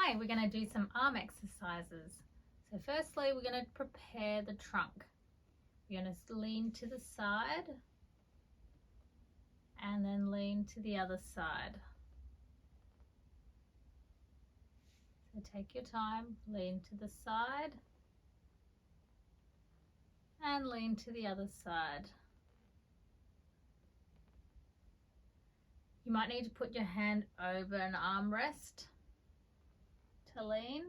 Hi, we're going to do some arm exercises. So firstly, we're going to prepare the trunk. We're going to lean to the side and then lean to the other side. So take your time, lean to the side and lean to the other side. You might need to put your hand over an armrest to lean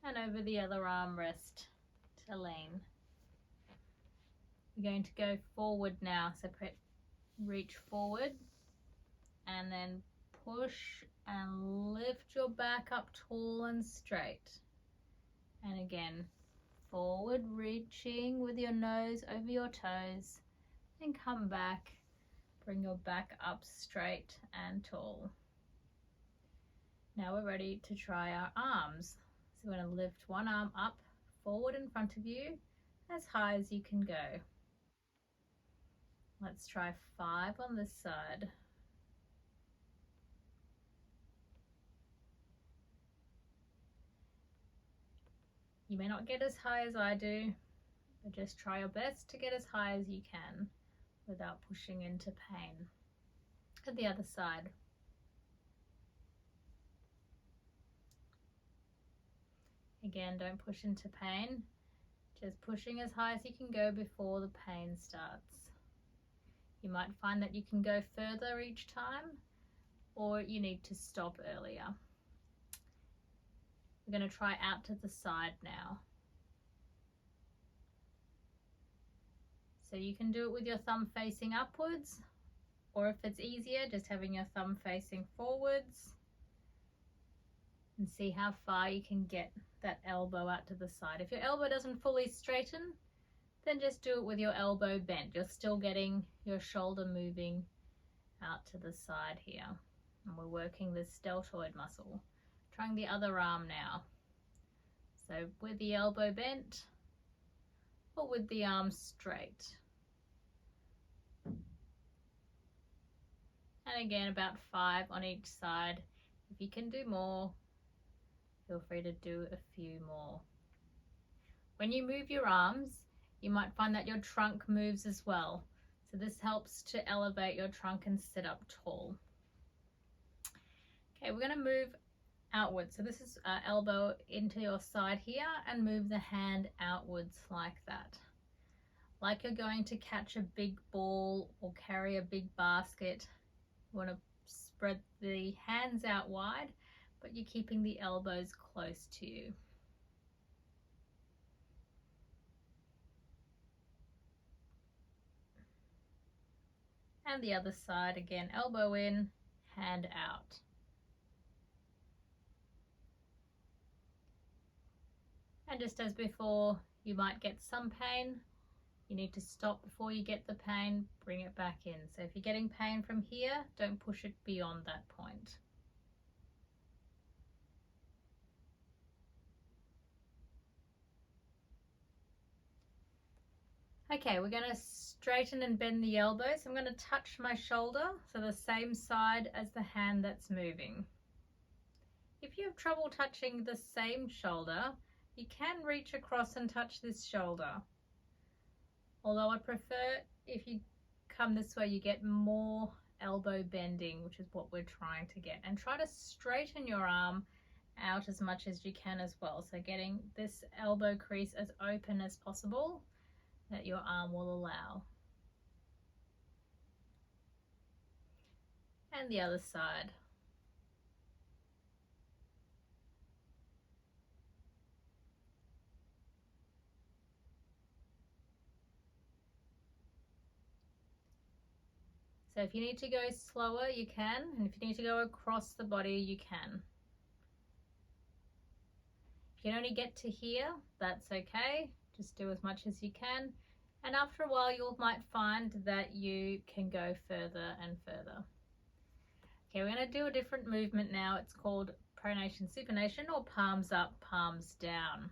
and over the other armrest to lean. We're going to go forward now, so reach forward and then push and lift your back up tall and straight. And again, forward, reaching with your nose over your toes, and come back, bring your back up straight and tall. Now we're ready to try our arms. So we're going to lift one arm up forward in front of you as high as you can go. Let's try 5 on this side. You may not get as high as I do, but just try your best to get as high as you can without pushing into pain. At the other side. Again, don't push into pain, just pushing as high as you can go before the pain starts. You might find that you can go further each time, or you need to stop earlier. We're going to try out to the side now. So you can do it with your thumb facing upwards, or if it's easier, just having your thumb facing forwards, and see how far you can get that elbow out to the side. If your elbow doesn't fully straighten, then just do it with your elbow bent. You're still getting your shoulder moving out to the side here. And we're working this deltoid muscle. Trying the other arm now. So with the elbow bent or with the arm straight. And again, about 5 on each side. If you can do more, feel free to do a few more. When you move your arms, you might find that your trunk moves as well. So this helps to elevate your trunk and sit up tall. Okay, we're going to move outwards. So this is elbow into your side here and move the hand outwards like that. Like you're going to catch a big ball or carry a big basket. You want to spread the hands out wide, but you're keeping the elbows close to you. And the other side again, elbow in, hand out. And just as before, you might get some pain. You need to stop before you get the pain, bring it back in. So if you're getting pain from here, don't push it beyond that point. Okay, we're going to straighten and bend the elbows. I'm going to touch my shoulder, so the same side as the hand that's moving. If you have trouble touching the same shoulder, you can reach across and touch this shoulder. Although I prefer if you come this way, you get more elbow bending, which is what we're trying to get. And try to straighten your arm out as much as you can as well. So getting this elbow crease as open as possible that your arm will allow. And the other side. So if you need to go slower, you can, and if you need to go across the body, you can. If you can only get to here, that's okay. Just do as much as you can. And after a while, you might find that you can go further and further. Okay, we're going to do a different movement now. It's called pronation supination, or palms up, palms down.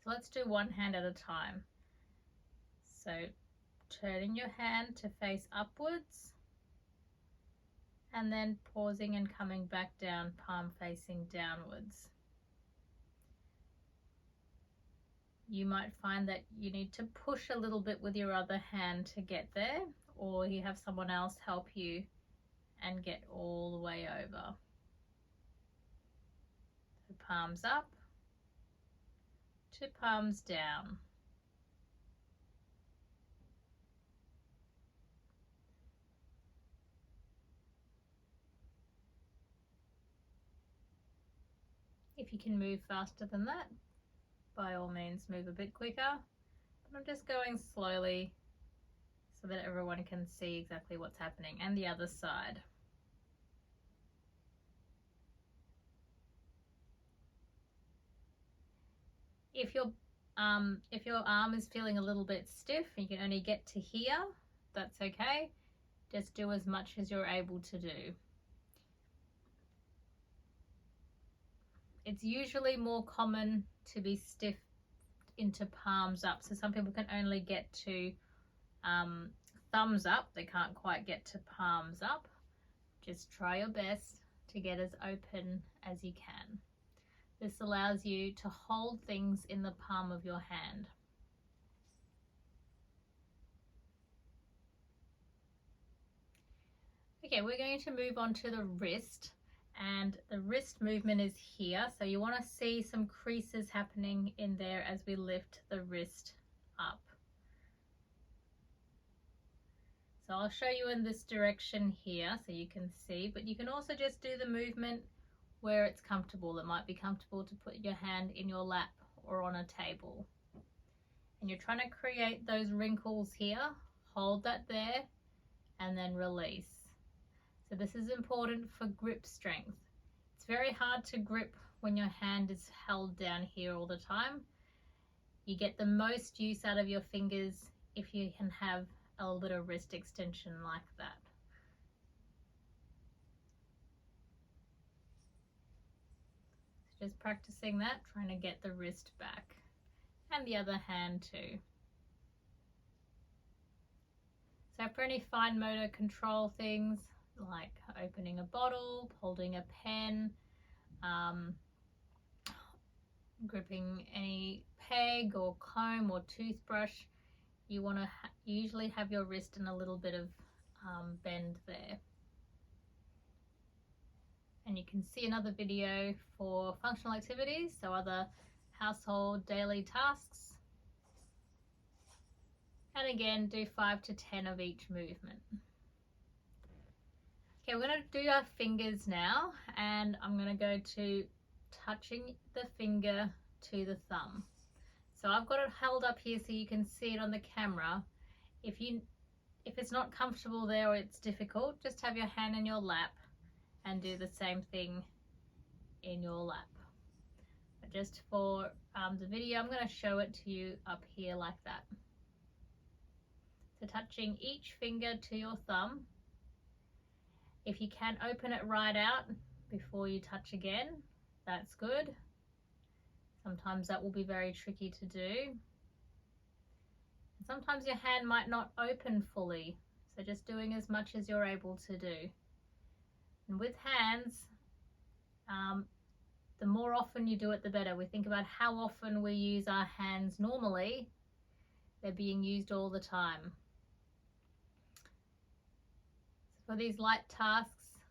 So let's do one hand at a time. So turning your hand to face upwards and then pausing and coming back down, palm facing downwards. You might find that you need to push a little bit with your other hand to get there, or you have someone else help you and get all the way over. So palms up to palms down. If you can move faster than that, by all means move a bit quicker, but I'm just going slowly so that everyone can see exactly what's happening, and the other side. If your arm is feeling a little bit stiff and you can only get to here, that's okay. Just do as much as you're able to do. It's usually more common to be stiff into palms up, so some people can only get to thumbs up, they can't quite get to palms up. Just try your best to get as open as you can. This allows you to hold things in the palm of your hand. Okay, we're going to move on to the wrist, and the wrist movement is here, so you want to see some creases happening in there as we lift the wrist up. So I'll show you in this direction here so you can see, but you can also just do the movement where it's comfortable. It might be comfortable to put your hand in your lap or on a table. And you're trying to create those wrinkles here. Hold that there and then release. So this is important for grip strength. It's very hard to grip when your hand is held down here all the time. You get the most use out of your fingers if you can have a little bit of wrist extension like that. So just practicing that, trying to get the wrist back, and the other hand too. So for any fine motor control things like opening a bottle, holding a pen, gripping any peg or comb or toothbrush, you want to usually have your wrist in a little bit of bend there. And you can see another video for functional activities, so other household daily tasks. And again, do 5 to 10 of each movement. Okay, we're going to do our fingers now, and I'm going to go to touching the finger to the thumb. So I've got it held up here so you can see it on the camera. If it's not comfortable there or it's difficult, just have your hand in your lap and do the same thing in your lap. But just for the video, I'm going to show it to you up here like that. So touching each finger to your thumb. If you can open it right out before you touch again, that's good. Sometimes that will be very tricky to do. Sometimes your hand might not open fully, so just doing as much as you're able to do. And with hands, the more often you do it, the better. We think about how often we use our hands normally. They're being used all the time. So for these light tasks,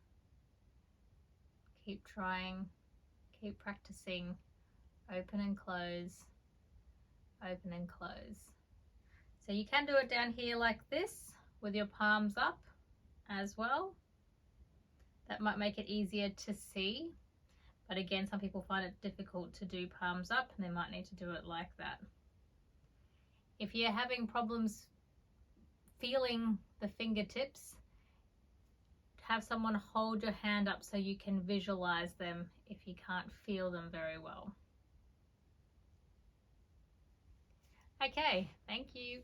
keep trying, keep practicing. Open and close, open and close. So you can do it down here like this with your palms up as well. That might make it easier to see, but again, some people find it difficult to do palms up and they might need to do it like that. If you're having problems feeling the fingertips, have someone hold your hand up so you can visualize them if you can't feel them very well. Okay, thank you.